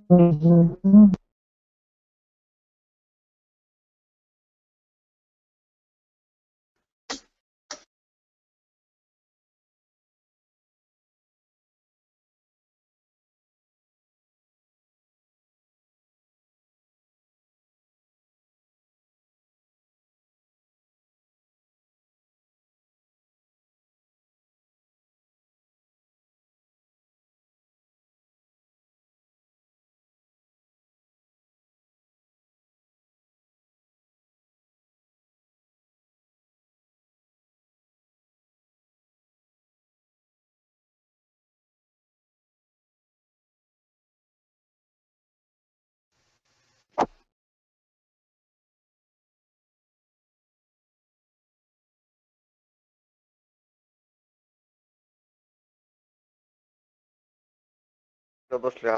Mhm. बसलोय.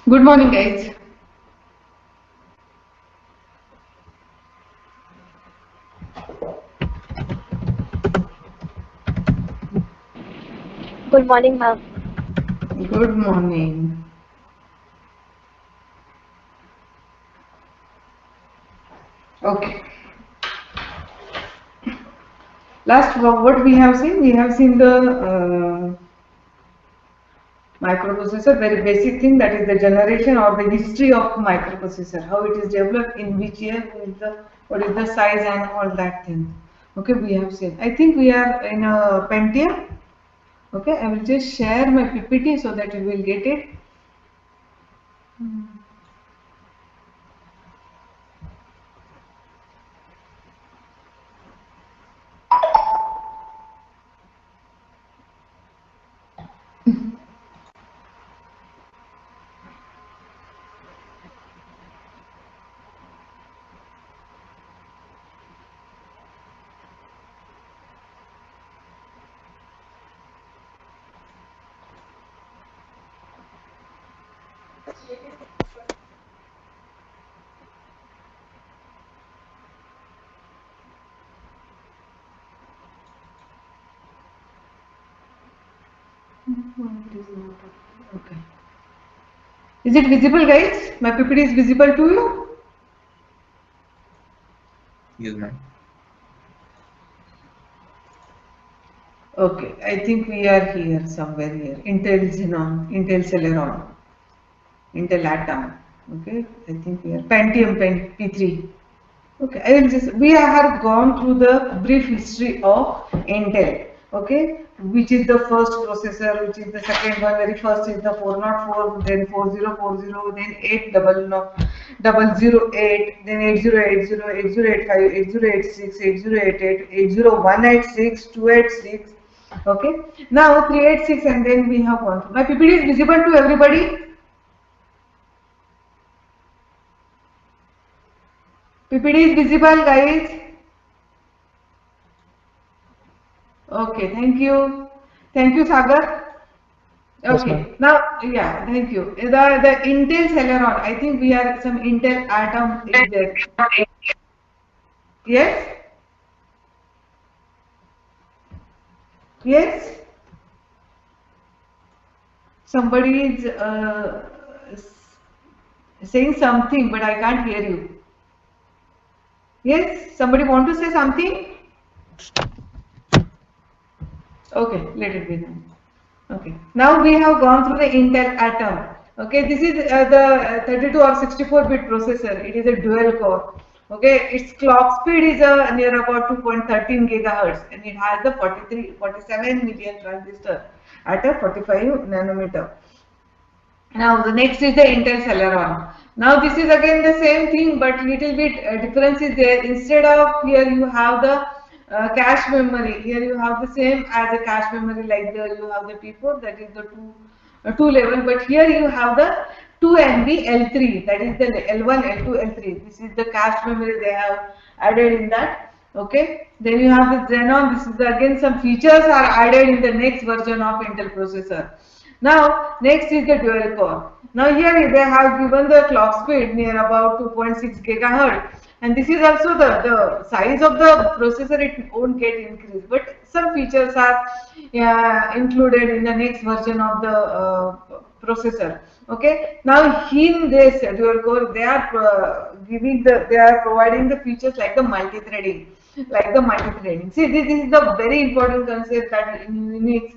Good morning, guys. Good morning, ma'am. Good morning. Okay. Last, what we have seen? We have seen the microprocessor, very basic thing, that is the generation or the history of microprocessor, how it is developed, in which year, what is the size and all that thing. Okay, we have seen. I think we are in a Pentium. Okay, I will just share my PPT so that you will get it. Okay. Is it visible, guys? My PPT is visible to you? Yes, ma'am. Okay, I think we are here somewhere here. Intel Xenon, Intel Celeron, Intel Atom. Okay, I think we are Pentium P3. Okay, I will just, we have gone through the brief history of Intel. Okay, which is the first processor, which is the second one, very first is the 404, then 4040, then 8008, then 8080, 8085, 8086, 8088, 80186, 286. Okay, now 386, and then we have gone through. My PPT is visible to everybody? PPT is visible, guys? Okay, thank you. Thank you, Sagar. Yes, ma'am. Okay, now, yeah, thank you. The Intel Celeron, I think we are some Intel Atom is there. Yes? Yes? Somebody is saying something, but I can't hear you. Yes? Somebody want to say something? Okay, let it be then. Okay, now we have gone through the Intel Atom. Okay, this is the 32 or 64-bit processor. It is a dual core. Okay, its clock speed is near about 2.13 gigahertz, and it has the 47 million transistor at a 45 nanometer. Now the next is the Intel Celeron. Now this is again the same thing, but little bit difference is there. Instead of here you have the cache memory. Here you have the same as a cache memory, like the you have the P4, that is the two level. But here you have the 2 MB L3, that is the L1, L2, L3. This is the cache memory they have added in that. Okay. Then you have the Xenon. This is the, again some features are added in the next version of Intel processor. Now, next is the dual core. Now here they have given the clock speed near about 2.6 gigahertz, and this is also the size of the processor, it won't get increased, but some features are included in the next version of the processor. Okay, now in this dual core they are they are providing the features like the multi-threading, See, this is the very important concept that in Unix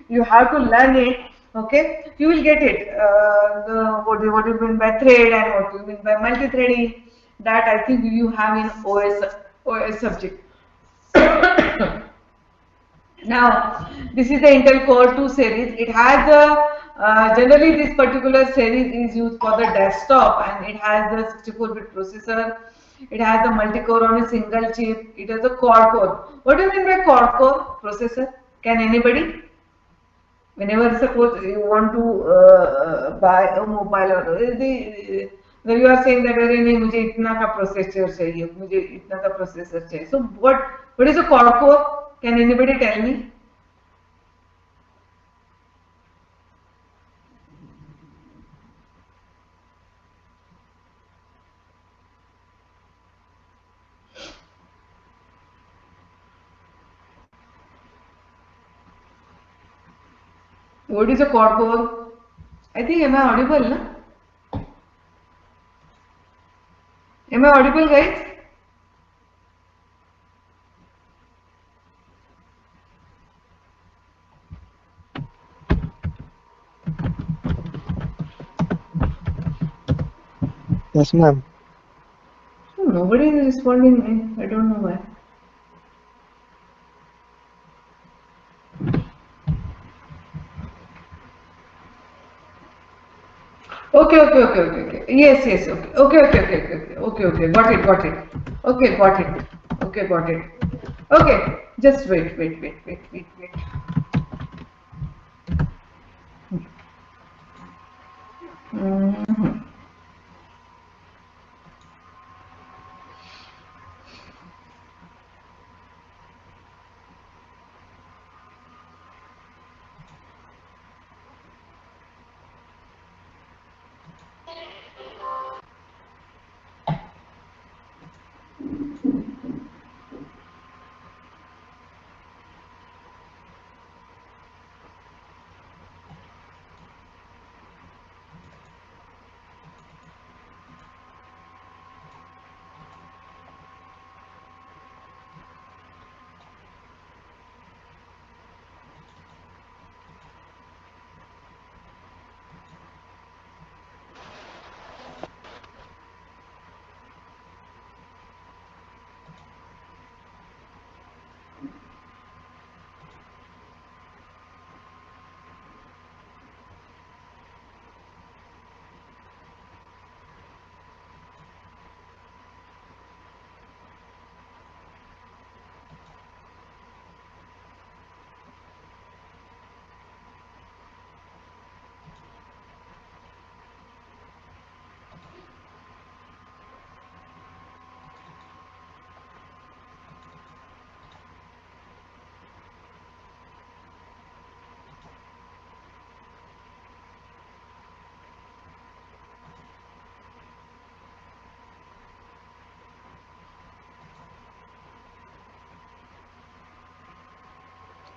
you have to learn it. Okay, you will get it. What you mean by thread and what you mean by multi-threading. That I think you have in OS subject. Now, this is the Intel Core 2 series. It has generally this particular series is used for the desktop, and it has the 64-bit processor. It has a multi-core on a single chip. It has a quad core. What do you mean by quad core processor? Can anybody? Whenever suppose you want to buy a mobile or you are saying that अरे नहीं मुझे इतना का processor चाहिए मुझे इतना का processor चाहिए. So what is a quad core? Can anybody tell me? What is a quad core? I think, am I audible? Na? Am I audible, guys? Yes, ma'am. Nobody is responding. I don't know why. Okay. Yes, yes, okay. Got it. Okay, got it. Okay, just wait. Mhm.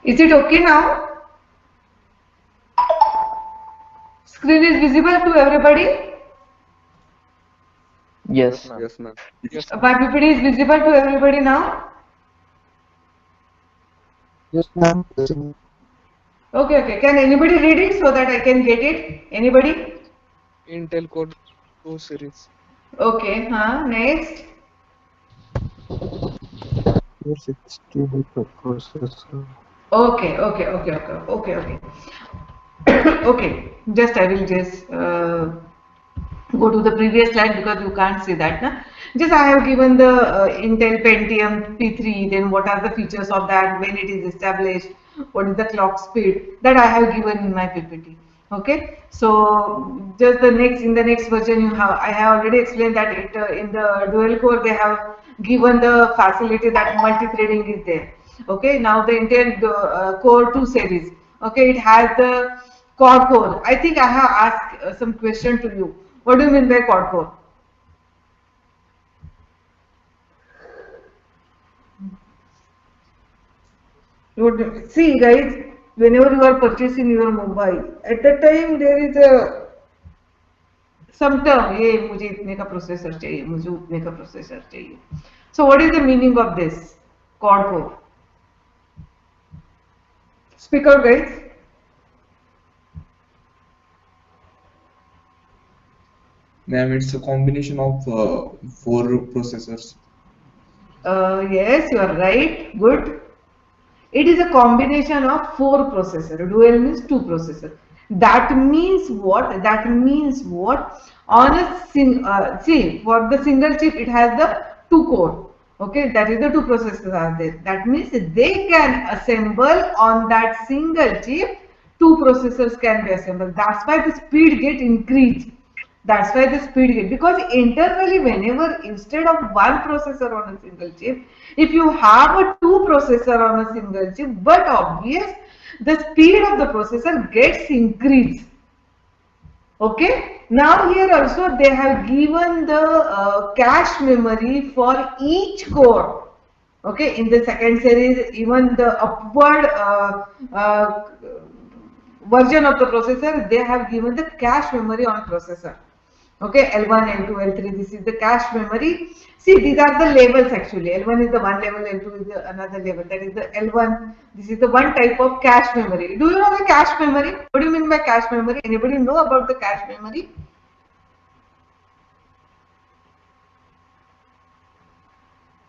Is it okay now? Screen is visible to everybody? Yes. Yes, ma'am. My PPT is visible to everybody now? Yes, ma'am. Okay. Can anybody read it so that I can get it? Anybody? Intel Core 2 series. Okay, next. 460 processor. Okay. Okay, just I will just go to the previous slide because you can't see that. Na? Just I have given the Intel Pentium P3, then what are the features of that, when it is established, what is the clock speed, that I have given in my PPT. Okay, so just in the next version I have already explained that in the dual core they have given the facility that multi-threading is there. Okay, now the Intel Core 2 series. Okay, it has the quad core. I think I have asked some question to you. What do you mean by quad core? See guys, whenever you are purchasing your mobile, at that time there is a some term, ये मुझे इतने का processor चाहिए, मुझे उतने का processor चाहिए. So what is the meaning of this quad core? Speak out guys. Ma'am, it's a combination of four processors. Yes, you are right. Good. It is a combination of four processor. Dual means two processor. That means what? On a see, for the single chip, it has the two core. Okay, that is the two processors are there. That means they can assemble on that single chip. Two processors can be assembled. That's why the speed get increased. That's why the speed gate, because internally whenever instead of one processor on a single chip, if you have a two processor on a single chip, but obvious the speed of the processor gets increased. Okay. Now here also they have given the cache memory for each core. Okay. In the second series, even the upward version of the processor, they have given the cache memory on processor. Okay, L1, L2, L3, this is the cache memory. See, these are the levels actually. L1 is the one level, L2 is the another level. That is the L1. This is the one type of cache memory. Do you know the cache memory? What do you mean by cache memory? Anybody know about the cache memory?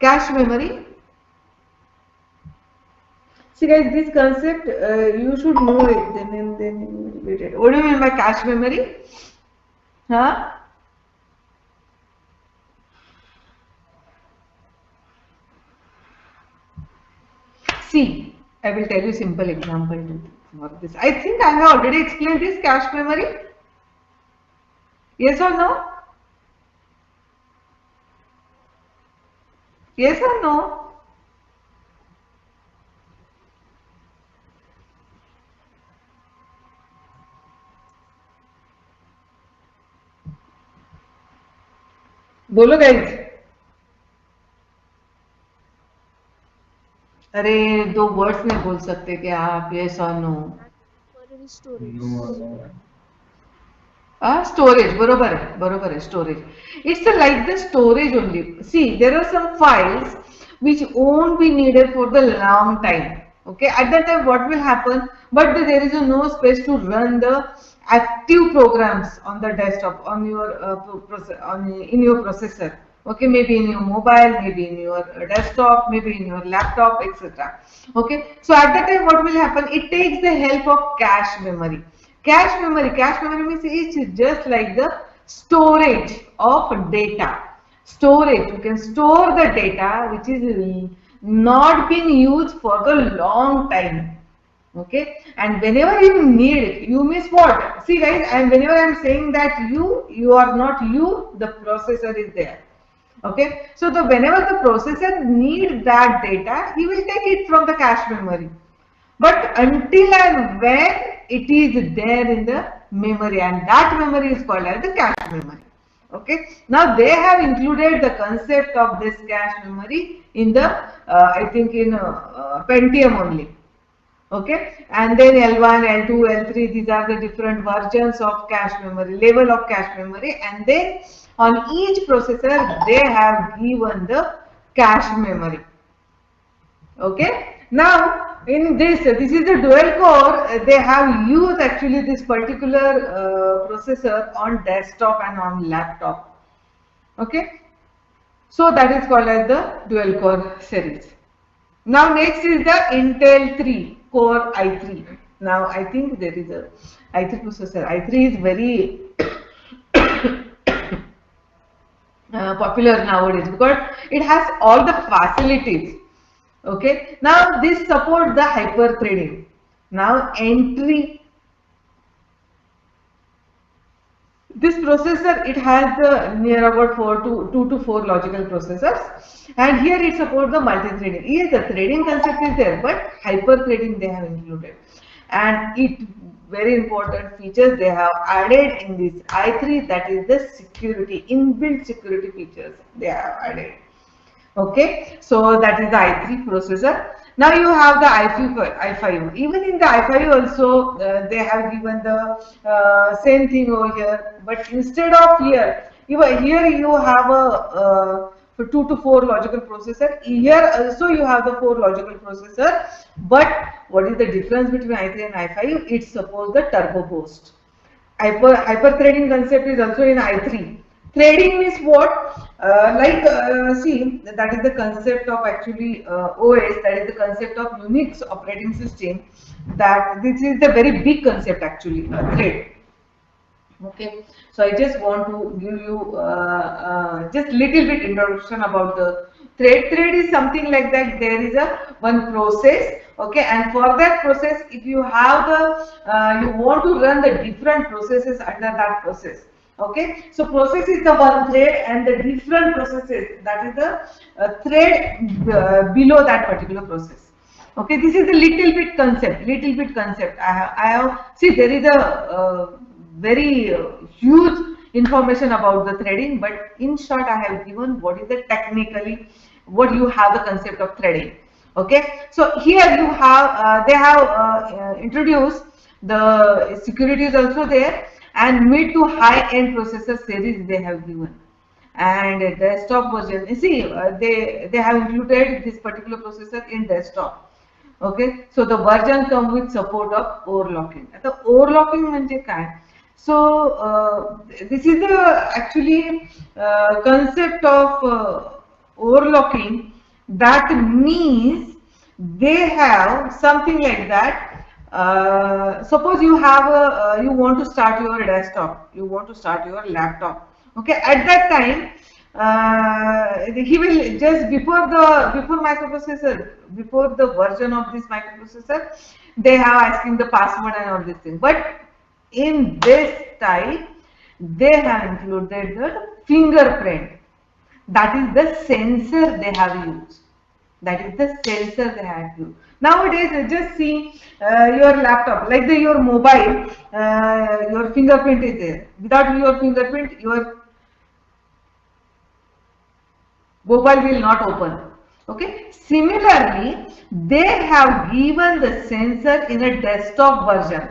Cache memory. See guys, this concept you should know it. Then you will get it. What do you mean by cache memory? Huh? See, I will tell you simple example for this. I think I have already explained this cache memory. Yes or no? Yes or no? बोलो guys. अरे दो words में बोल सकते क्या आप? Yes और no? Storage. बरोबर है storage. It's like the storage only. See, there are some files which won't be needed for the long time. Okay, at that time what will happen? But there is no space to run the active programs on the desktop, on your in your processor. Okay, maybe in your mobile, maybe in your desktop, maybe in your laptop, etc. Okay, so at that time what will happen? It takes the help of cache memory. Cache memory means it's just like the storage of data. Storage, you can store the data which is not being used for the long time. Okay, and whenever you need it, you miss what? See guys, and whenever I am saying that you are not you, the processor is there. Okay, so whenever the processor needs that data, he will take it from the cache memory. But until and when it is there in the memory, and that memory is called as the cache memory. Okay, now they have included the concept of this cache memory in the I think in Pentium only. Okay, and then L1, L2, L3, these are the different versions of cache memory, level of cache memory, and then on each processor they have given the cache memory. Okay, now in this is the dual core. They have used actually this particular processor on desktop and on laptop. Okay, so that is called as the dual core series. Now next is the Intel 3 Core i3. Now I think there is a i3 processor. i3 is very popular nowadays because it has all the facilities. Okay, now this supports the hyper threading. Now this processor, it has near about 2 to 4 logical processors, and here it supports the multi-threading. Yes, the threading concept is there, but hyper-threading they have included, and it very important features they have added in this i3, that is the security, inbuilt security features they have added. Okay, so that is the i3 processor. Now you have the i5. Even in the i5 also they have given the same thing over here, but instead of here you have a 2 to 4 logical processor. Here also you have the 4 logical processor, but what is the difference between i3 and i5? It supports the turbo boost. Hyper threading concept is also in i3. Threading means what? See, that is the concept of actually OS, that is the concept of Unix operating system. That this is the very big concept actually, thread. Okay, so I just want to give you just little bit introduction about the thread. Thread is something like that. There is a one process. Okay, and for that process, if you have the you want to run the different processes under that process. Okay, so process is the one thread, and the different processes, that is the thread below that particular process. Okay, this is the little bit concept. I have see, there is a very huge information about the threading, but in short I have given what is the technically what you have the concept of threading. Okay, so here you have they have introduced The security is also there, and mid to high end processor series they have given. And desktop version, you see, they have included this particular processor in desktop. Okay, so the version come with support of overclocking. आता overclocking म्हणजे काय? So this is the actually concept of overclocking. That means they have something like that. Suppose you have you want to start your desktop, you want to start your laptop. Okay, at that time he will just before microprocessor, before the version of this microprocessor, they have asking the password and all this thing. But in this type, they have included the fingerprint. That is the sensor they have used. That is the sensor they have used. Nowadays, just see your laptop, like your mobile, your fingerprint is there. Without your fingerprint, your mobile will not open. Okay. Similarly, they have given the sensor in a desktop version.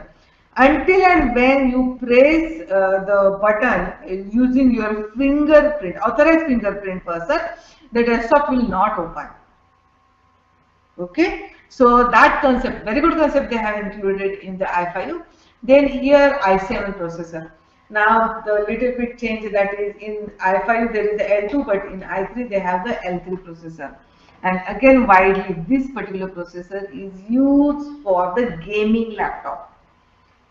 Until and when you press the button using your fingerprint, authorized fingerprint person, the desktop will not open. Okay, so that concept, very good concept they have included in the i5. Then here i7 processor. Now the little bit change, that is in i5 there is the L2, but in i3 they have the L3 processor. And again, widely this particular processor is used for the gaming laptop.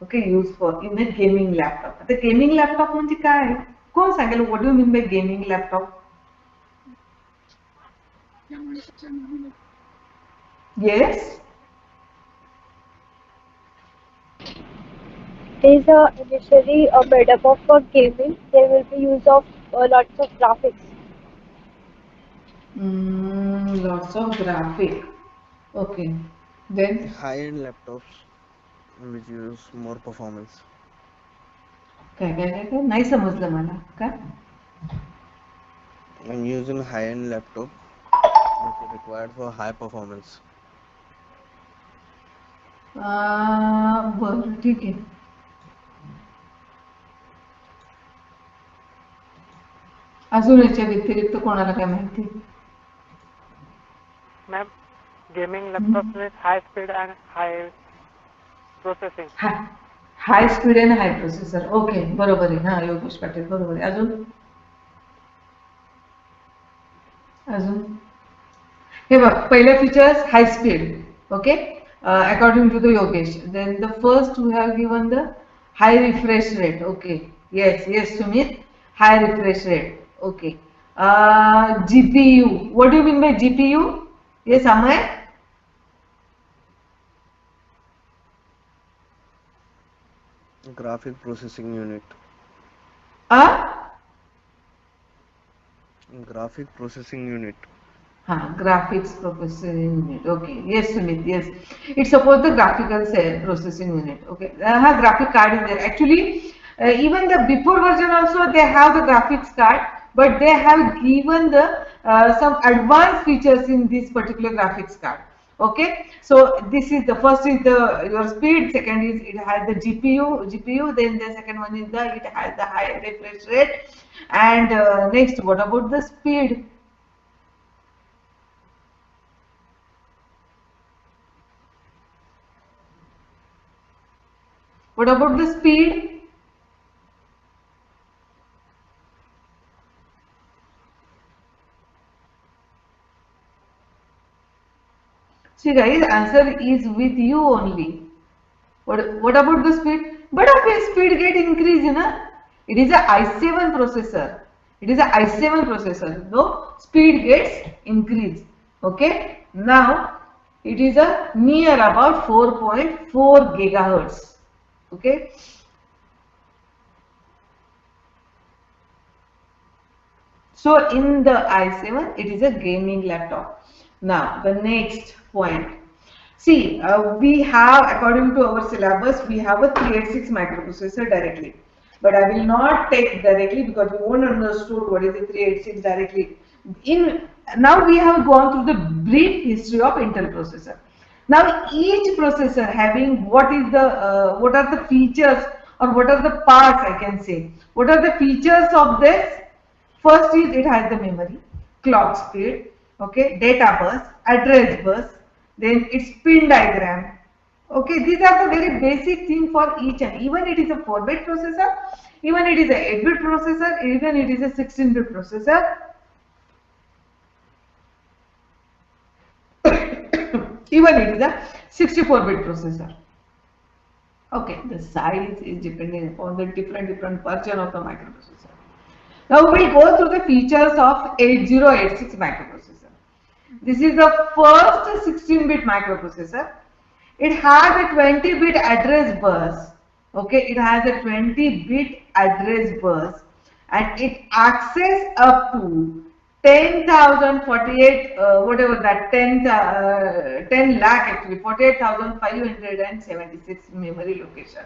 Okay, used for in the gaming laptop. The gaming laptop म्हणजे काय? कोण सांगेल? What do you mean by gaming laptop? Yes. These are initially made up of for gaming. There will be use of lots of graphics. Lots of graphic. Okay. Then High-end laptops which use more performance. काय नाही समजलं मला काय. I'm using high-end laptop which is required for high performance. बरं ठीक आहे. अजून याच्या व्यतिरिक्त कोणाला काय माहिती? Ma'am, gaming laptops with high speed and high processing. High speed आणि हाय प्रोसेसर. ओके, बरोबर आहे. हा, योगेश पाटील बरोबर आहे. अजून हे बघ, पहिलं features high speed. Okay, according to the Yogesh. Then the first we have given the high refresh rate. Okay, yes Sumit, high refresh rate. Okay, GPU, what do you mean by GPU? Yes, Amay? Graphic processing unit. Graphic processing unit. Graphics processing unit. Okay, yes, Sumit, yes. It's suppose the graphical processing unit. Okay, graphic card in there. Actually, even the before version also they have the graphics card, but they have given the some advanced features in this particular graphics card. Okay, so this is the first is the your speed, second is it has the GPU, then the second one is the it has the high refresh rate, and next, what about the speed? What about the speed? See guys, answer is with you only. What about the speed? But okay, speed get increase, na? It is a i7 processor. It is a i7 processor. No, speed gets increased. Okay. Now it is a near about 4.4 gigahertz. Okay. So in the i7, it is a gaming laptop. Now the next point. See, we have, according to our syllabus, we have a 386 microprocessor directly. But I will not take directly because we won't understood what is the 386 directly. Now we have gone through the brief history of Intel processor. Now each processor having what are the features, or what are the parts, I can say, what are the features of this? First is it has the memory, clock speed, okay, data bus, address bus, then its pin diagram. Okay, these are the very basic thing for each, and even it is a 4-bit processor, even it is a 8-bit processor, even it is a 16-bit processor. Even it is a 64-bit processor. Okay, the size is depending upon the different version of the microprocessor. Now we'll go through the features of 8086 microprocessor. This is the first 16-bit microprocessor. It has a 20-bit address bus. Okay, it has a 20-bit address bus, and it access up to 10,048 whatever that 10 lakh actually 48,576 memory location.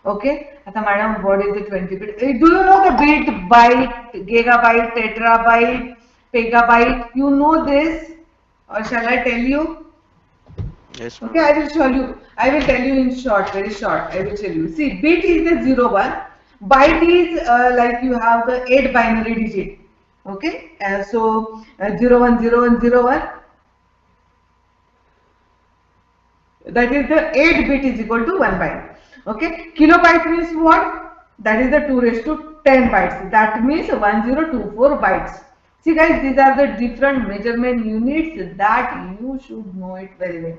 Okay, आता madam, what is the 20-bit? Do you know the bit, byte, gigabyte, terabyte, megabyte? You know this, or shall I tell you? Yes, Okay, I will show you. I will tell you in short, very short. I will tell you. See, bit is the 0, 1. Byte is like you have the 8 binary digit. Okay, so 0, 1, 0, 1, 0, 1. That is the 8-bit is equal to 1 byte. Okay, kilobyte means what? That is the 2 raised to 10 bytes. That means 1024 bytes. See guys, these are the different measurement units that you should know it very well.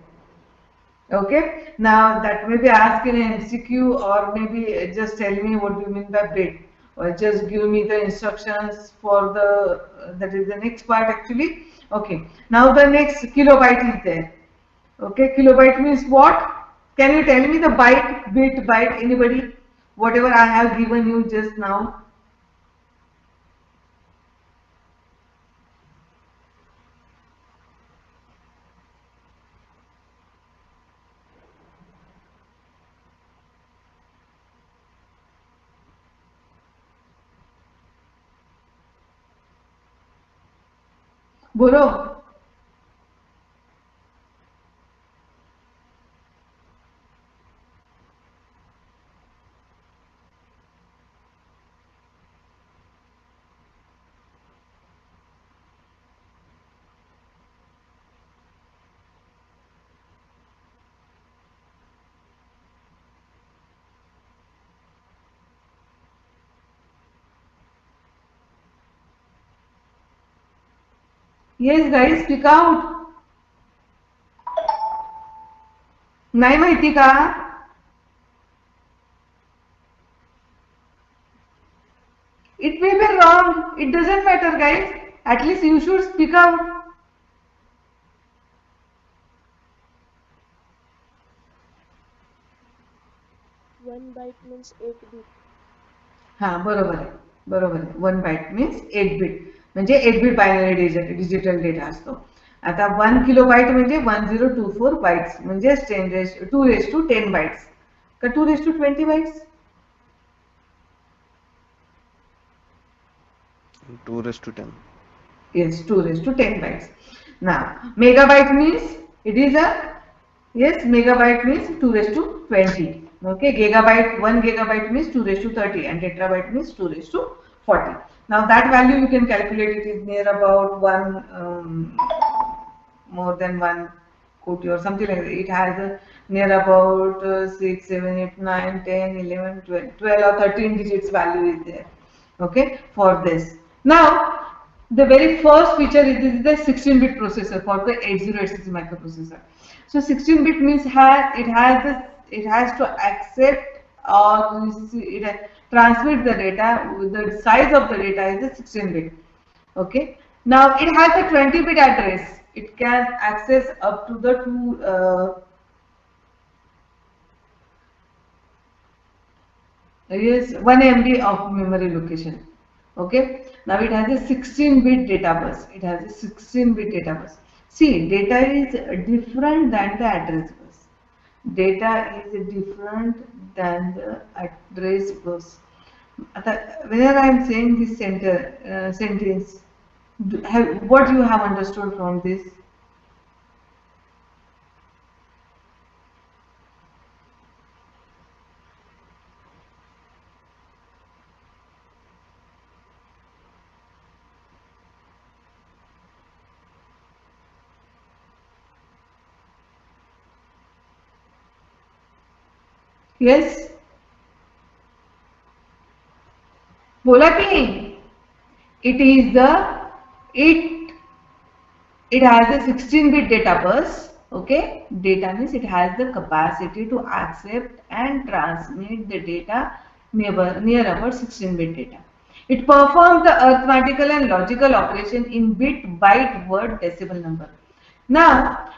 Okay, now that may be asked in MCQ, or maybe just tell me what do you mean by bit, or just give me the instructions for the that is the next part actually. Okay, now the next kilobyte is there. Okay, kilobyte means what? Can you tell me the byte, bit, byte, anybody? Whatever I have given you just now. बोलो. Yes guys, speak out. नाही माहिती का? It may be wrong. It doesn't matter guys. At least you should speak out. One byte means 8 bit. हाँ बरोबर आहे, बरोबर आहे. 1 byte means 8 bit, म्हणजे 8 bit बायनरी डिजिटल डेटा असतो. आता 1 किलोबाईट म्हणजे 1024 बाइट्स, म्हणजे 2 raised to 10 बाइट्स का 2 raised to 20 bytes? 2 raised to 10. Yes, 2 raised to 10 bytes. Now, megabyte means it is a, yes, megabyte means 2 raised to 20. Okay, gigabyte, 1 gigabyte means 2 raised to 30, and terabyte means 2 raised to 40. Now, that value you can calculate, it is near about more than 1 quote or something like that. It has near about 6, 7, 8, 9, 10, 11, 12 or 13 digits value is there. Okay, for this. Now, the very first feature is this is the 16-bit processor for the 8086 microprocessor. So 16-bit means it has to accept or transmit the data. The size of the data is the 16-bit. Okay. Now it has a 20-bit address. It can access up to the yes 1 MB of memory location. Okay, now it has a 16-bit data bus. It has a 16-bit data bus. See, data is different than the address bus. Data is different than the address bus. Whenever I am saying this sentence, what you have understood from this? Yes, बोला कि नहीं? It is the it it has a 16-bit data bus. Okay, data means it has the capacity to accept and transmit the data near about 16-bit data. It performs the arithmetical and logical operation in bit, byte, word, decimal number. Now,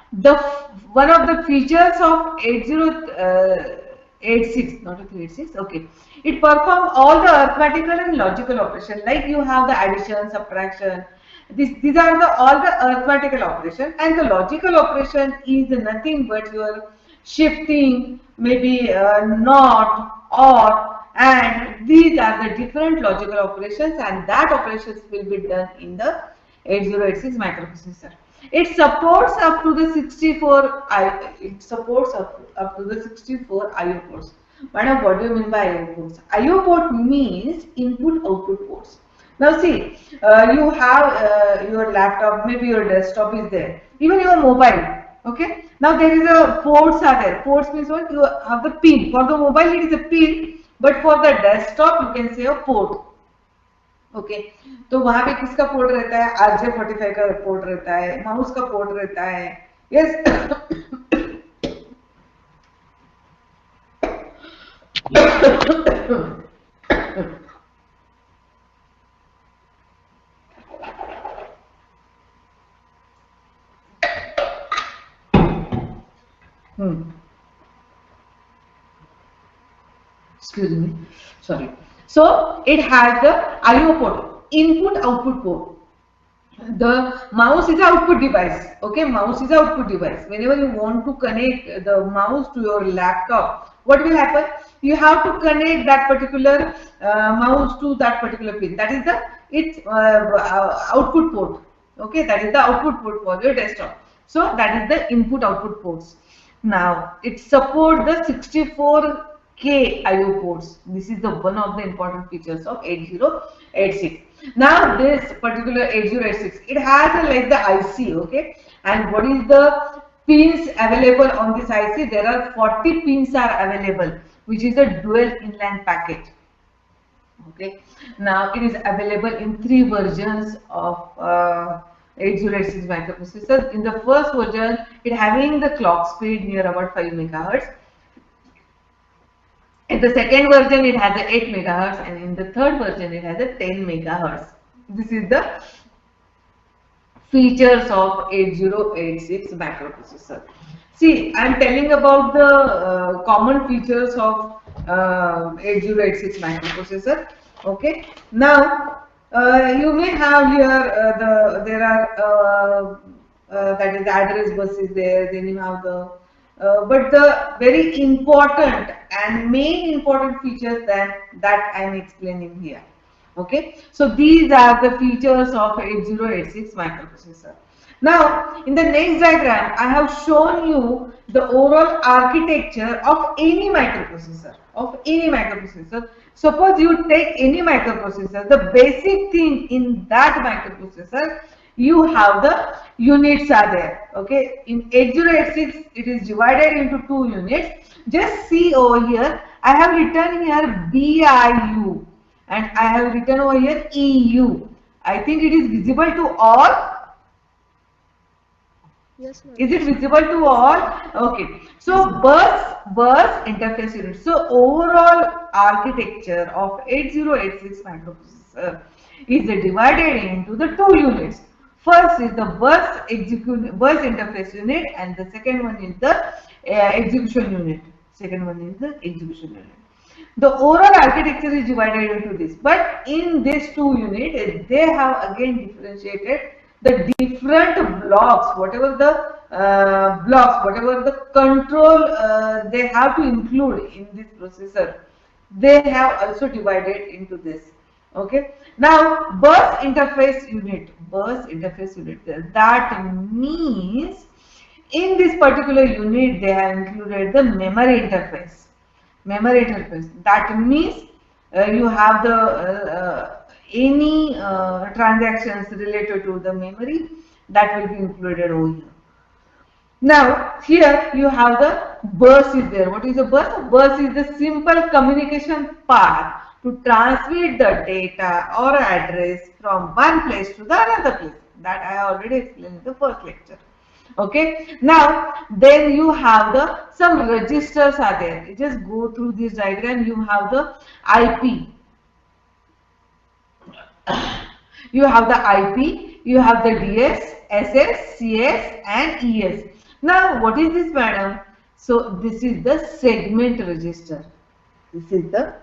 one of the features of 8086, not 386, okay, it performs all the arithmetical and logical operation. Like you have the addition, subtraction. These are all the arithmetical operation, and the logical operation is nothing but your shifting, maybe not, or, and these are the different logical operations, and that operations will be done in the 8086 microprocessor. It supports up to the 64 up to the 64 IO ports. Madam, what do you mean by IO ports? IO port means input output ports. Now see, you have your laptop, maybe your desktop is there, even your mobile. Okay. Now there is a ports are there. Ports means what? You have the pin. For the mobile it is a pin, but for the desktop you can say a port. Okay तो वहां पे किसका port रहता है? RJ45 का port रहता है, mouse का पोर्ट रहता है. Yes excuse me, sorry. So it has the IO port, input output port. The mouse is output device. Okay, mouse is output device. Whenever you want to connect the mouse to your laptop, what will happen? You have to connect that particular mouse to that particular pin. That is the output port. Okay, that is the output port for your desktop. So that is the input output ports. Now it supports the 64K IO ports. This is the one of the important features of 8086. Now this particular 8086, it has like the IC, okay, and what is the pins available on this IC? There are 40 pins are available, which is a dual inline package. Okay, now it is available in 3 versions of 8086 microprocessor. In the first version, it having the clock speed near about 5 megahertz. In the second version, it has a 8 megahertz, and in the third version, it has a 10 megahertz. This is the features of 8086 microprocessor. See, I am telling about the common features of 8086 microprocessor. Okay. Now, you may have here there are that is the address bus is there. Then you have the but the very important and main important features that I am explaining here. Okay, so these are the features of 8086 microprocessor. Now, in the next diagram, I have shown you the overall architecture of any microprocessor. Suppose you take any microprocessor, the basic thing in that microprocessor, you have the units are there. Okay, in 8086 it is divided into 2 units. Just see over here, I have written here BIU and I have written over here EU. I think it is visible to all. Yes, ma'am. Is it visible to all? Okay. So bus interface unit. So overall architecture of 8086 microprocessor is divided into the 2 units. First is the bus interface unit, and the second one is the execution unit. The overall architecture is divided into this, but in these 2 units, they have again differentiated the different blocks, whatever the control they have to include in this processor, they have also divided into this. Okay. Now, bus interface unit, that means in this particular unit they have included the memory interface. That means you have the any transactions related to the memory that will be included over here. Now here you have the bus is there. What is a bus? A bus is the simple communication path to transmit the data or address from one place to the another place. That I already explained in the first lecture. Okay, now then you have the some registers are there. You just go through this diagram. You have the IP, you have the IP, you have the DS, SS, CS and ES. Now what is this, madam? So this is the segment register. This is the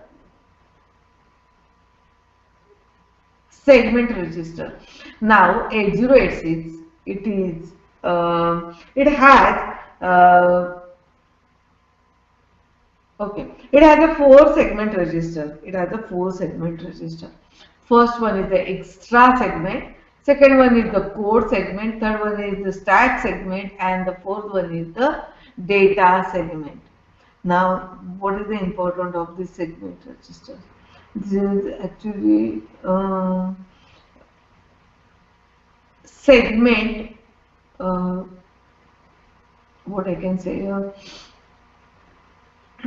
segment register. Now 8086, it is it has okay, it has a 4 segment register. It has a 4 segment register. First one is the extra segment, second one is the code segment, third one is the stack segment, and the fourth one is the data segment. Now what is the importance of this segment register? This is actually segment, what I can say,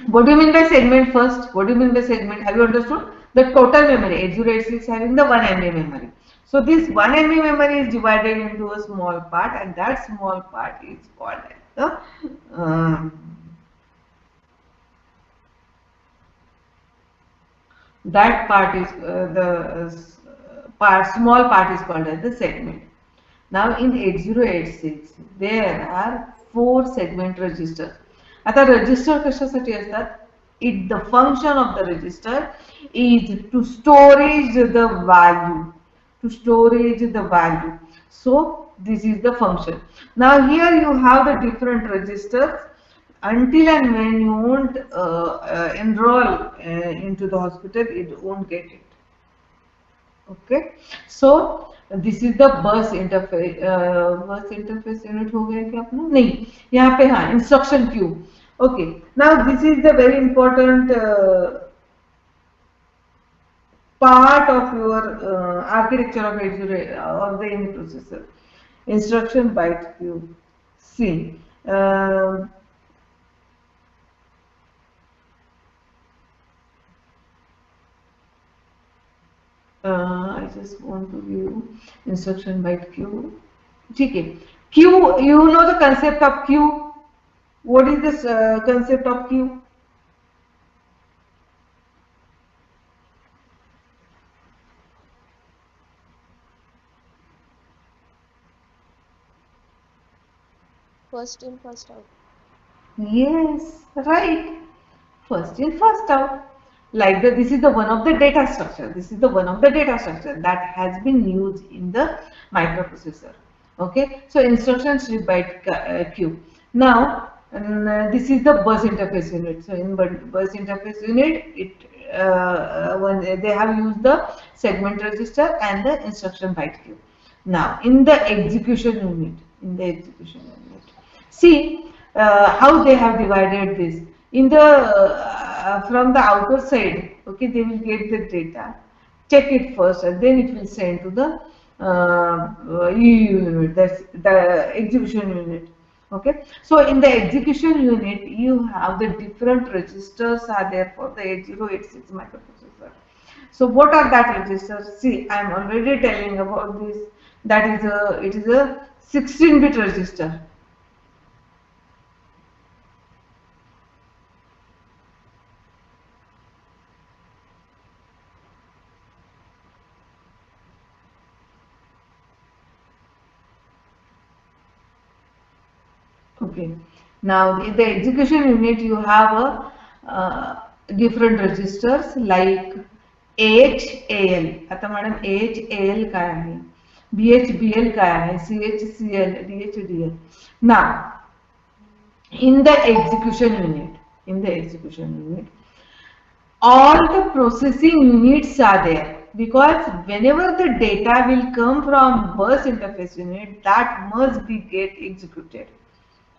what do you mean by segment first? What do you mean by segment? Have you understood? The total memory, 8086 having the 1 MB memory. So this 1 MB memory is divided into a small part, and that small part is called as the that part is small part is called as the segment. Now in 8086 there are 4 segment registers. आता register कशासाठी असतात? The function of the register is to storage the value. To storage the value. So this is the function. Now here you have the different registers. Until and when you won't enroll into the hospital, it won't get it. Okay. So this is the bus interface. Bus interface unit हो गया क्या अपना? नहीं. यहाँ पे हाँ instruction queue. Okay. Now this is the very important part of your architecture of 80 of the INI processor. Instruction byte queue. See. I just want to view instruction byte queue. Okay. Queue, you know the concept of queue. What is this concept of queue? First in, first out. Yes, right. First in, first out. Like this is the one of the data structure. This is the one of the data structure that has been used in the microprocessor. Okay, so instruction strip byte queue. Now this is the bus interface unit. So in bus interface unit, when they have used the segment register and the instruction byte queue. Now in the execution unit, see how they have divided this. In the from the outer side, okay, they will get the data, check it first, and then it will send to the unit, that's the execution unit. Okay, so in the execution unit, you have the different registers are there for the 8086 microprocessor. So what are that registers? See, I am already telling about this. That is it is a 16-bit register. Okay. Now in the execution unit you have a different registers like AHAL. आता madam AHAL काय आहे? BHBL काय आहे? CHCL, DHDL. Now in the execution unit, all the processing units are there, because whenever the data will come from bus interface unit, that must be get executed.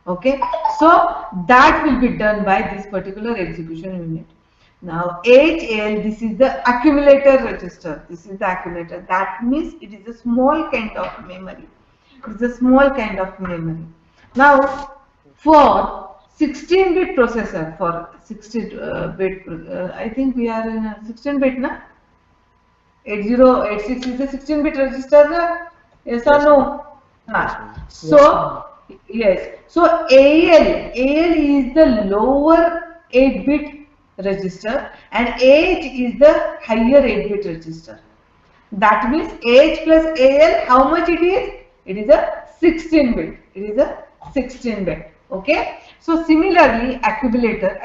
Okay, so that will be done by this particular execution unit. Now HAL, this is the accumulator register. This is the accumulator. That means it is a small kind of memory. It is a small kind of memory. Now for 16-bit processor for 60-bit. I think we are in a 16-bit, na? 8086 is a 16-bit register, na? Yes or no? So yes. So AL is the lower 8-bit register and AH is the higher 8-bit register. That means AH plus AL, how much it is? It is a 16-bit. It is a 16-bit. Okay. So similarly, accumulator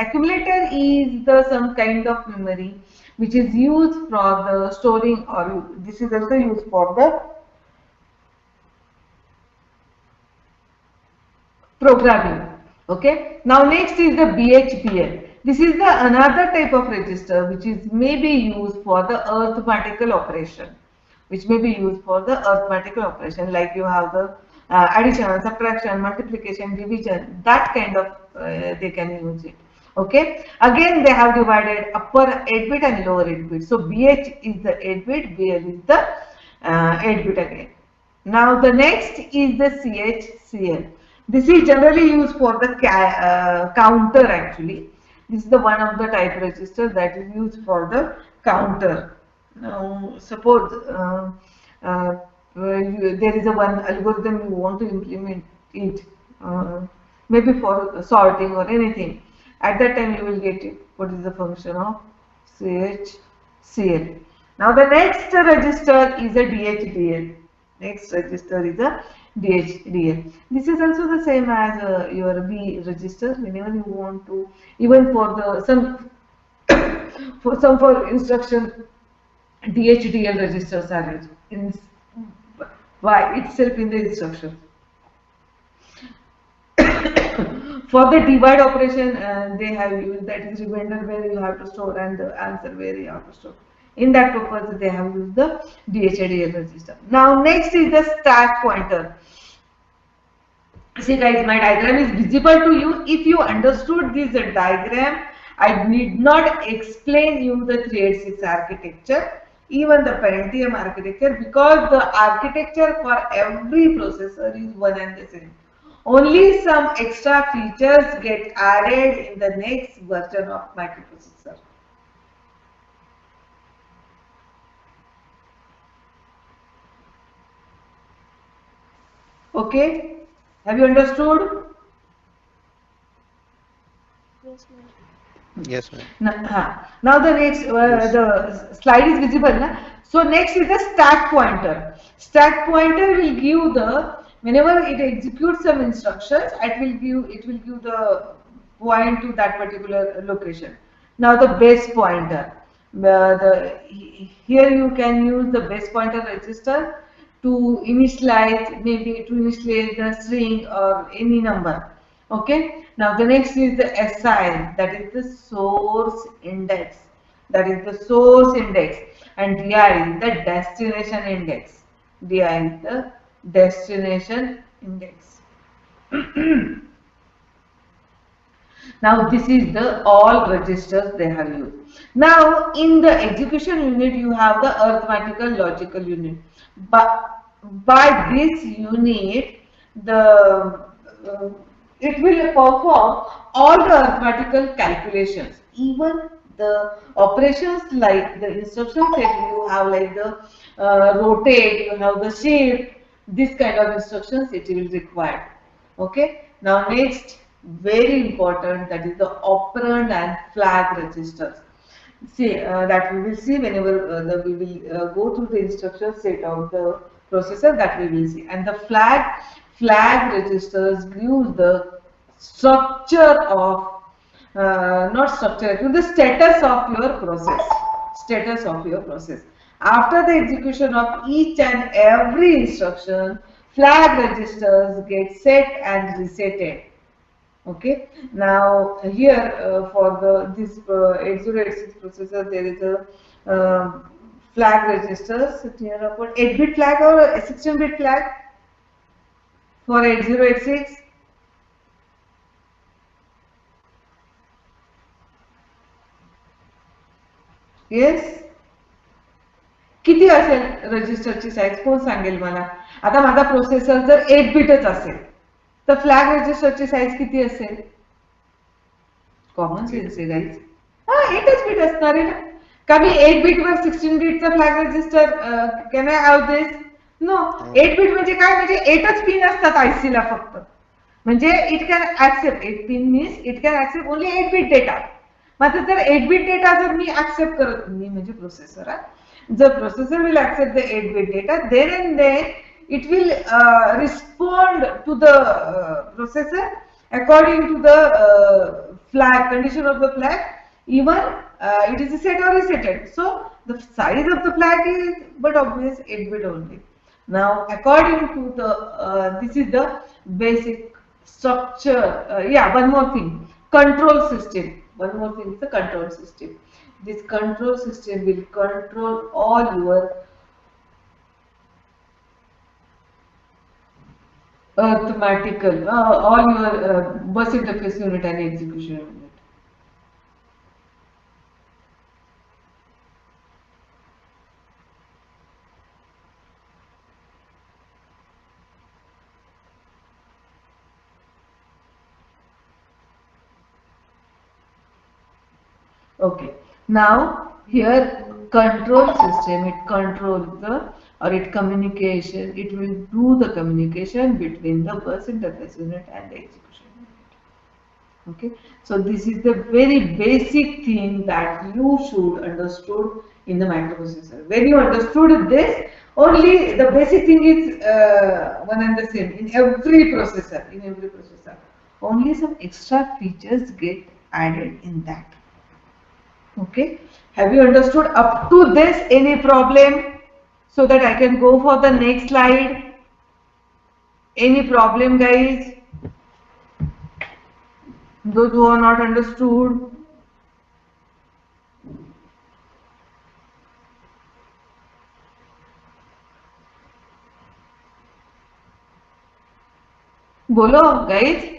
is the some kind of memory which is used for the storing, or this is also used for the programming. Okay. Now next is the BHPL. This is the another type of register which is may be used for the arithmetical operation, like you have the addition, subtraction, multiplication, division, that kind of they can use it. Okay. Again they have divided upper 8-bit and lower 8-bit. So BH is the 8-bit, BL is the 8-bit again. Now the next is the CHCL. This is generally used for the counter actually. This is the one of the type register that is used for the counter. Now suppose there is a one algorithm you want to implement it, maybe for sorting or anything. At that time you will get it. What is the function of CHCL? Now the next register is a DHDL. Next register is a DHDL. This is also the same as your B register. Whenever you want to, even for the for instruction, DHDL registers are used by itself in the instruction. For the divide operation, they have used, that is remainder where you have to store and the answer where you have to store. In that purpose, they have used the DHDL register. Now next is the stack pointer. See guys, my diagram is visible to you. If you understood this diagram, I need not explain you the 386 architecture, even the Pentium architecture, because the architecture for every processor is one and the same. Only some extra features get added in the next version of microprocessor. Okay, have you understood? Yes, ma'am. Yes, ma'am. Now the next, the slide is visible, na? So next is the stack pointer. Stack pointer will give the, whenever it executes some instructions, it will give the point to that particular location. Now the base pointer, here you can use the base pointer register to initialize, maybe to initialize the string or any number. Okay. Now the next is the SI, that is the source index. And DI is the destination index. Now this is the all registers they have used. Now in the execution unit you have the arithmetical logical unit. But by this unit, it will perform all the arithmetical calculations, even the operations like the instruction set you have, like the rotate, you have the shift, this kind of instructions it will require. Okay. Now next, very important, that is the operand and flag registers. See, that we will see whenever we will go through the instruction set of the processor, that we will see. And the flag registers use the structure of, not structure, the status of your process. After the execution of each and every instruction, flag registers get set and resetted. Okay. Now here for this 8086 processor, there is a flag registers here about 8-bit flag or a 16-bit flag for 8086. Yes. किती असेल रजिस्टरची size, कोण सांगेल मला? आता माझा processor जर 8-बिटच असेल तर फ्लॅग रजिस्टरची साइज किती असेल? कॉमन सेन्स आहे गाईज. हा 8च बीट असणार आहे ना. का मी 8 बीट वर 16 बीटचा flag register can I have this? No. 8 bit म्हणजे काय, म्हणजे 8च पिन असतात आयसी ला फक्त. म्हणजे it can accept 8 pin means it can accept only 8 bit data. मात्र जर 8 बीट डेटा जर मी ऍक्सेप्ट करत, मी म्हणजे प्रोसेसर, जर processor will accept the 8 bit data, then and then it will respond to the processor according to the flag condition of the flag, even it is set or resetted. So the size of the flag is but obvious 8 bit only. Now according to the this is the basic structure. Yeah, one more thing, control system. One more thing is the control system. This control system will control all your arithmetical, all your bus interface unit and execution unit. Okay, now here control system, it controls the, or it communication, it will do the communication between the bus interface unit and the execution unit. Okay, so this is the very basic thing that you should understood in the microprocessor. When you understood this, only the basic thing is one and the same in every processor. In every processor, only some extra features get added in that. Okay, have you understood up to this? Any problem? So that I can go for the next slide. Any problem, guys? Those who are not understood. Bolo, guys.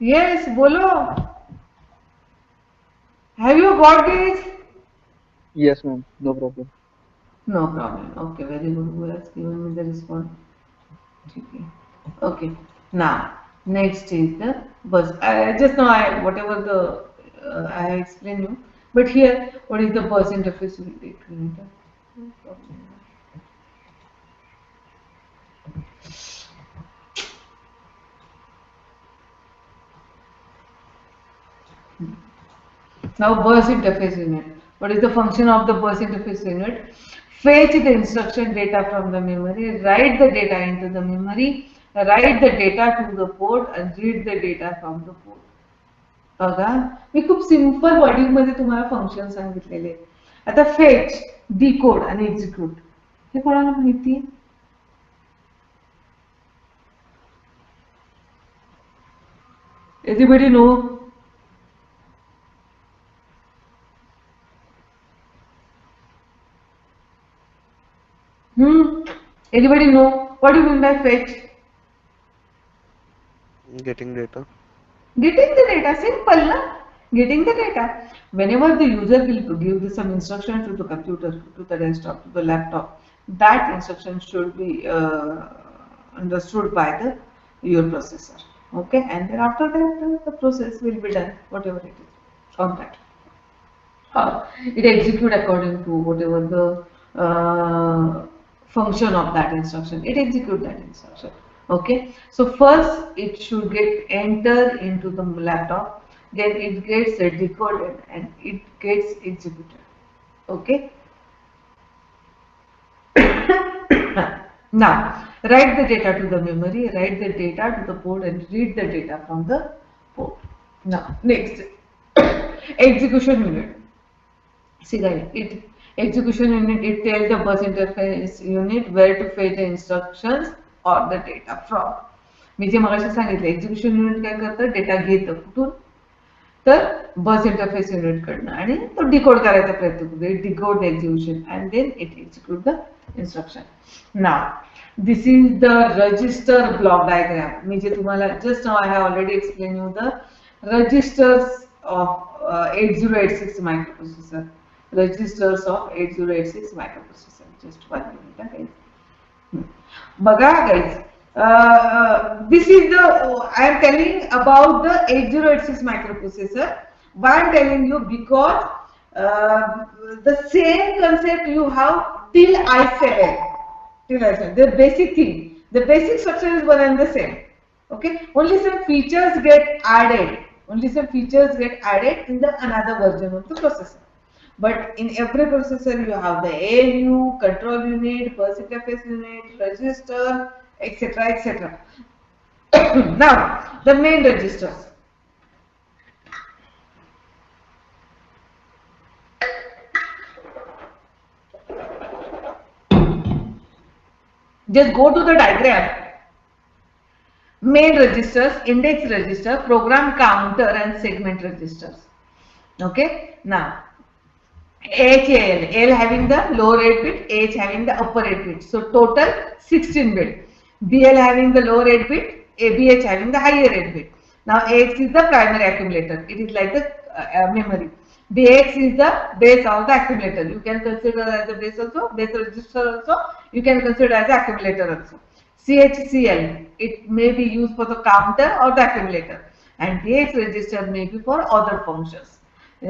Yes, bolo. Have you got this? Yes, ma'am. No problem. No problem. Okay, very good. Who has given me the response? Okay. Now, next is the bus. Just now, whatever the I explained you. But here, what is the bus interface unit? No problem. Now bus interface unit. What is the function of the bus interface unit? Fetch the instruction data from the memory, write the data into the memory, write the data to the port and read the data from the port. बघा मी खूप simple wording मध्ये तुम्हाला function सांगितलेले. आता fetch, decode आणि execute हे कोणाला माहिती आहे? Everybody know? Anybody know? What do you mean by fetch? Getting data. Getting the data, simple, na? Getting the data. Whenever the user will give some instruction to the computer, to the desktop, to the laptop, that instruction should be understood by your processor. Okay, and then after that the process will be done, whatever it is on that. It execute according to whatever the function of that instruction. It execute that instruction. Okay, so first it should get enter into the laptop, then it gets decoded and it gets executed. Okay. Now write the data to the memory, write the data to the port and read the data from the port. Now next, execution unit. See guys, execution unit, it tells the bus interface unit where to fetch the instructions or the data from. मी जे मगाशी सांगितलं, execution unit काय करतं, data घेतं कुठून, तर बस interface unit कडनं आणि तो डिकोड करायचा प्रयत्न करतो. It decode the execution and then it execute the instruction. Now this is the register block diagram. मी जे तुम्हाला just now I have already explained you the registers of 8086 microprocessor. registers of 8086 microprocessor. Just 1 minute, guys. Baga, guys. This is the I am telling about the 8086 microprocessor. Why I am telling you? Because the same concept you have till i7. The basic thing, the basic structure is one and the same. Okay, only some features get added. Only some features get added in the another version of the processor. But in every processor, you have the ALU, control unit, per interface unit, register, etc., etc. Now, the main registers. Just go to the diagram. Main registers, index register, program counter, and segment registers. Okay. Now, AHAL, AL having the lower 8 bit, AH having the upper 8 bit. So total 16 bit. BL having the lower 8 bit, ABH having the higher 8 bit. Now AX is the primary accumulator. It is like the memory. BX is the base of the accumulator. You can consider as a base also, base register also. You can consider as a accumulator also. CHCL, it may be used for the counter or the accumulator, and DX register may be for other functions. I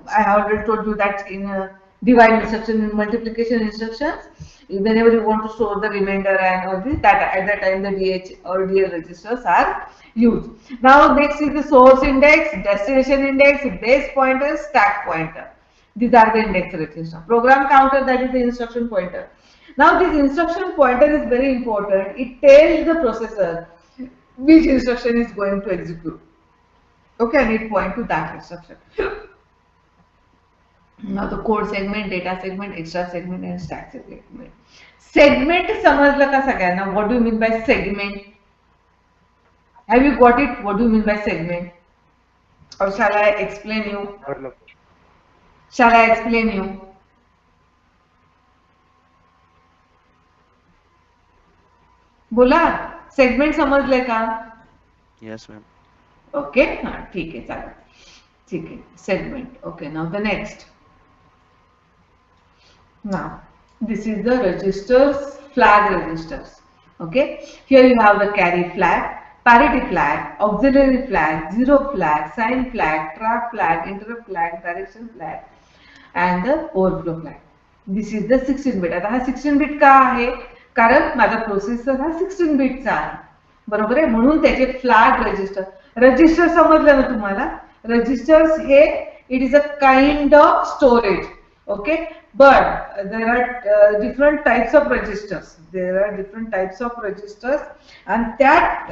have already told you that in divide instruction, in multiplication instructions, whenever you want to store the remainder and all this, that at that time the DH or DL registers are used. Now next is the source index, destination index, base pointer, stack pointer. These are the index registers. Program counter, that is the instruction pointer. Now this instruction pointer is very important. It tells the processor which instruction is going to execute. Okay, and it point to that instruction. Now the code segment, data segment, extra segment, and stack segment. Segment समजलं का सगळ्यांना? What do you mean by segment? Have you got it? What do you mean by segment? Or shall I explain you? Shall I explain you? बोला, segment समजले का? Yes, ma'am. Okay, हाँ ठीक है, चालेल, ठीक है, segment. Okay, now the next. Now this is the registers, flag registers. Okay, here you have the carry flag, parity flag, auxiliary flag, zero flag, sign flag, trap flag, interrupt flag, direction flag, and the overflow flag. This is the 16 bit. आता हा 16 bit का आहे? कारण माझा processor हा 16 bit चा आहे, बरोबर आहे, म्हणून त्याचे फ्लॅग रजिस्टर. रजिस्टर समजलं ना तुम्हाला? रजिस्टर्स हे it is a kind of storage. Okay, but there are different types of registers. There are different types of registers, and that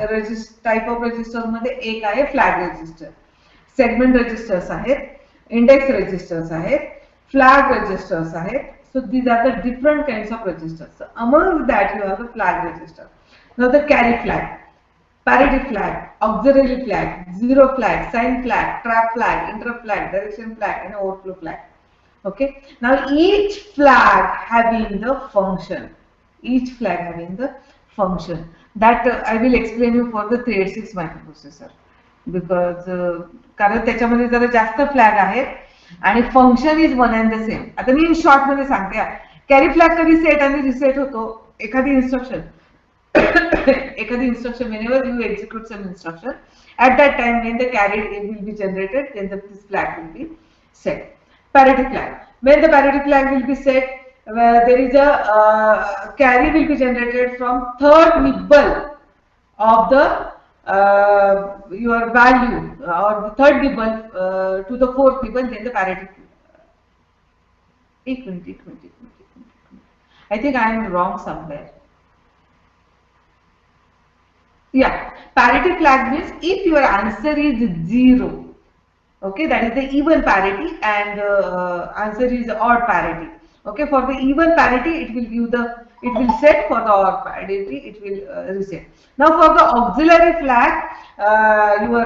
type of registers मध्ये एक आहे flag register, segment registers आहेत, index registers आहेत, flag registers आहेत. So these are the different kinds of registers. So among that you have the flag register. Now the carry flag, parity flag, auxiliary flag, zero flag, sign flag, trap flag, interrupt flag, direction flag, and overflow flag. Okay, now each flag having the function, each flag having the function that I will explain you for the 386 microprocessor, because कारण त्याच्यामध्ये जरा जास्त flag आहेत आणि function is one and the same. आता मी in short मध्ये सांगते, carry flag कधी सेट आणि रिसेट होतो? एखादी instruction whenever you execute some instruction, at that time when the carry will be generated, then this flag will be set. Parity flag, when the parity flag will be set, there is a carry will be generated from third nibble of the your value, or the third nibble to the fourth nibble, then the parity. एक minute. I think I am wrong somewhere. Yeah, parity flag means if your answer is 0, okay, that is the even parity, and answer is odd parity. Okay, for the even parity it will give the, it will set, for the odd parity it will reset. Now for the auxiliary flag, your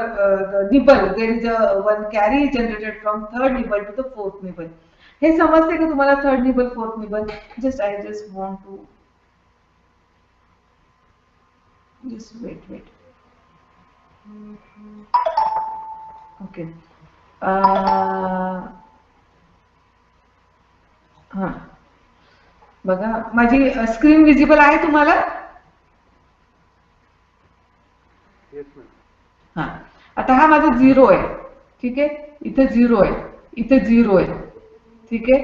the nibble, there is a one carry generated from third nibble to the fourth nibble. हे समजते का तुम्हाला? Third nibble, fourth nibble? Just I just want to just wait. Okay. हां बघा माझी screen visible आहे तुम्हाला? हां आता हा माझा 0 आहे, ठीक आहे, इथे 0 आहे, इथे 0 आहे, ठीक आहे,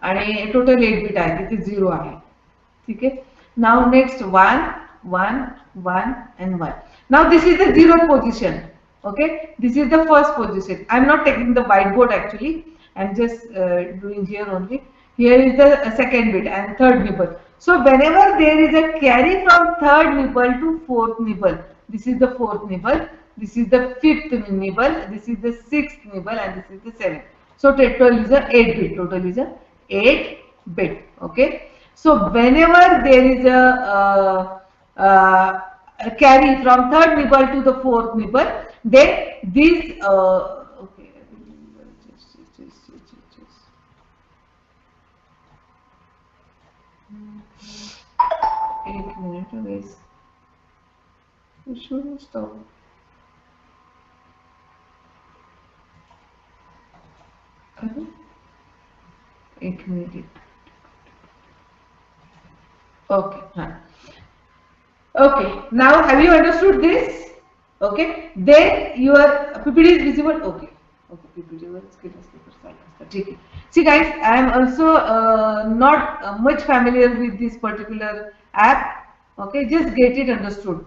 आणि टोटल 8 बीट आहे, इथे 0 आहे, ठीक आहे. नाव next 1 1 1 and 1. Now this is the 0th position. Okay, this is the first position. I am not taking the whiteboard actually. I am just doing here only. Here is the second bit and third nibble. So whenever there is a carry from third nibble to fourth nibble, this is the fourth nibble, this is the fifth nibble, this is the sixth nibble, and this is the seventh. So total is a 8 bit. Total is a 8 bit. Okay. So whenever there is a carry from third nibble to the fourth nibble, then these okay. एक minute, guys. You shouldn't stop. एक minute. Okay. Okay. Now have you understood this? Okay. Then your PPT is visible. Okay. Okay. PPT was okay. See guys, I am also not much familiar with this particular app. Okay. Just get it understood.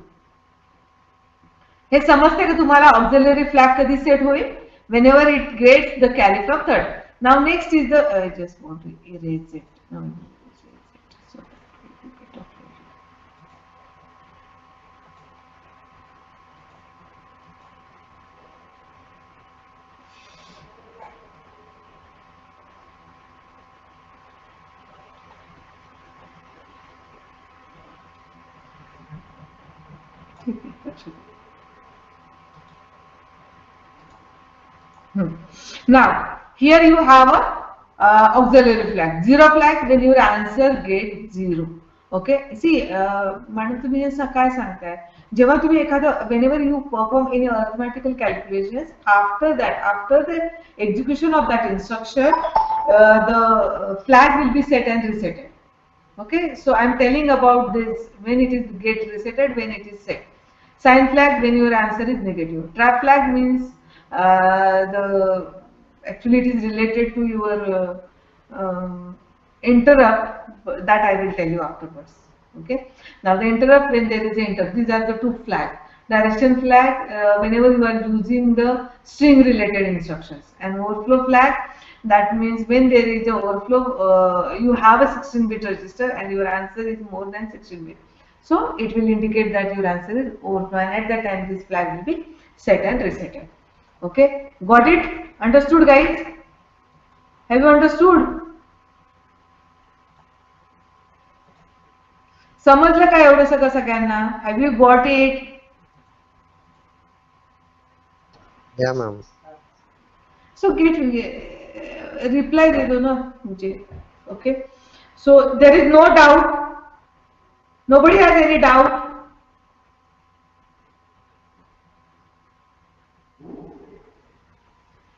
हे समजते का तुम्हाला auxiliary flag कधी set होईल? Whenever it gets the carry from third. Now next is the I just want to erase it. No, so now here you have a auxiliary flag, 0 flag when your answer get 0. Okay, see madam तुम्ही असं काय सांगताय, जेव्हा तुम्ही एखादं whenever you perform any arithmetical calculations, after the execution of that instruction the flag will be set and resetted. Okay, so I am telling about this when it is get resetted, when it is set. Sign flag when your answer is negative. Trap flag means actually it is related to your interrupt that I will tell you afterwards. Okay. Now the interrupt when there is an interrupt. These are the two flags. Direction flag whenever you are using the string related instructions, and overflow flag, that means when there is a overflow you have a 16-bit register and your answer is more than 16 bit. So it will indicate that your answer is overflow, and at that time this flag will be set and resetted. Okay, got it? Understood guys? Have you understood? समजलं का एवढं सगळं सगळ्यांना? Have you got it? Yeah, ma'am. So get reply दे दो ना मुझे. Okay. So there is no doubt. Nobody has any doubt.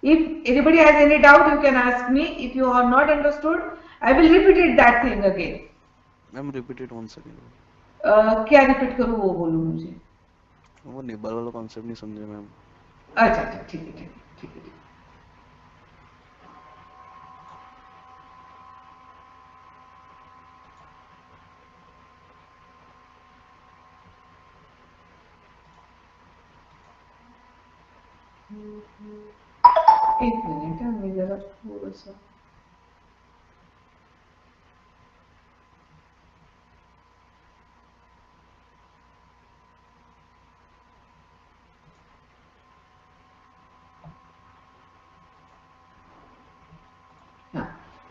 If anybody has any doubt, you can ask me. If you are not understood, I will repeat it that thing again. Ma'am repeat it once again. क्या repeat करूँ वो बोलो मुझे. वो nibble वाला concept नहीं समझे ma'am. अच्छा अच्छा ठीक है ठीक है ठीक है. एक मिनिट मी जरा थोडंसं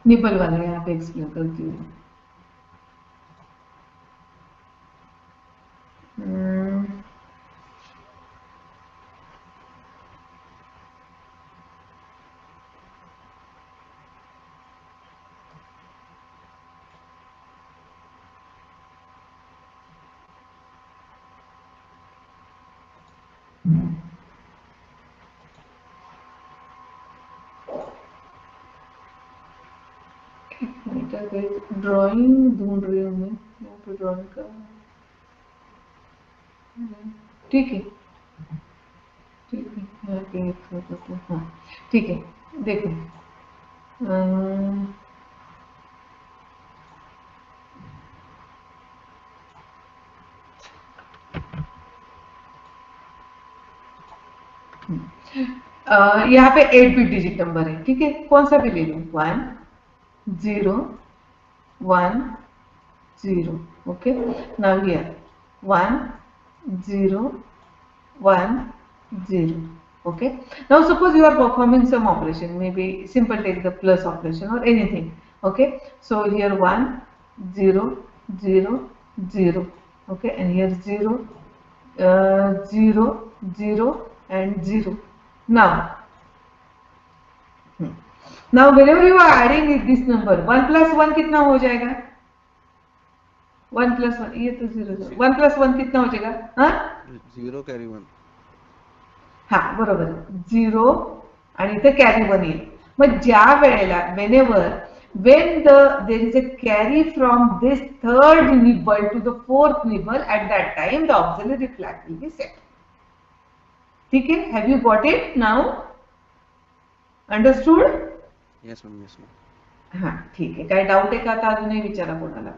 निबल वाला यहाँ पे एक्सप्लेन करती हूँ. बेटा ड्राइंग ढूंढ रही हूँ मैं यहाँ पे ड्राइंग का ठीक है ठीक है यहाँ पे एक फोटो तो हाँ ठीक है देखो अम्म, यहाँ पे 8 बिट डिजिट नंबर है ठीक है कौन सा भी ले लो 1 0 1 0 okay now here 1 0 1 0 okay now suppose you are performing some operation maybe simple take the plus operation or anything okay so here 1 0 0 0 okay and here 0 0 0 and 0 now now whenever you are adding this number 1 plus 1 कितना हो जाएगा 1 plus 1 ये तो 0 1 plus 1 कितना हो जाएगा हाँ 0 carry 1. हा बरोबर 0 आणि इथे कॅरी 1 येईल मग ज्या वेळेला whenever when there is a carry from this third nibble to the fourth nibble at that time the auxiliary flag will be set ठीक है have you got it now understood Yes ma'am, yes ma'am. हा ठीक आहे काय doubt आहे का आता अजूनही विचारा कोणाला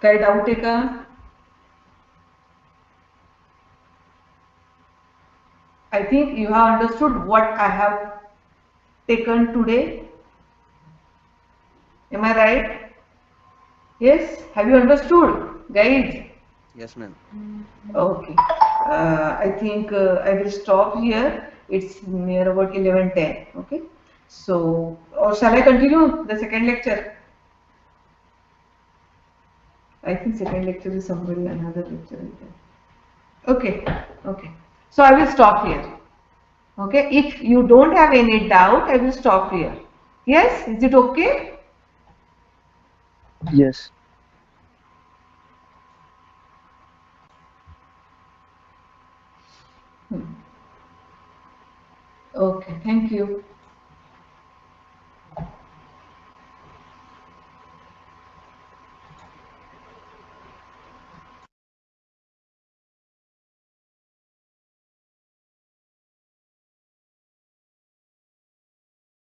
काय डाऊट आहे का I think you have understood what I have taken today. Am I right? Yes? Have you understood, guys? Yes ma'am. Okay. I think I will stop here. It's near about 11:10. Okay. So, or shall I continue the second lecture? I think second lecture is somebody another lecture. Okay. Okay. So I will stop here. Okay. If you don't have any doubt, I will stop here. Yes. Is it okay? Yes. Okay. Thank you.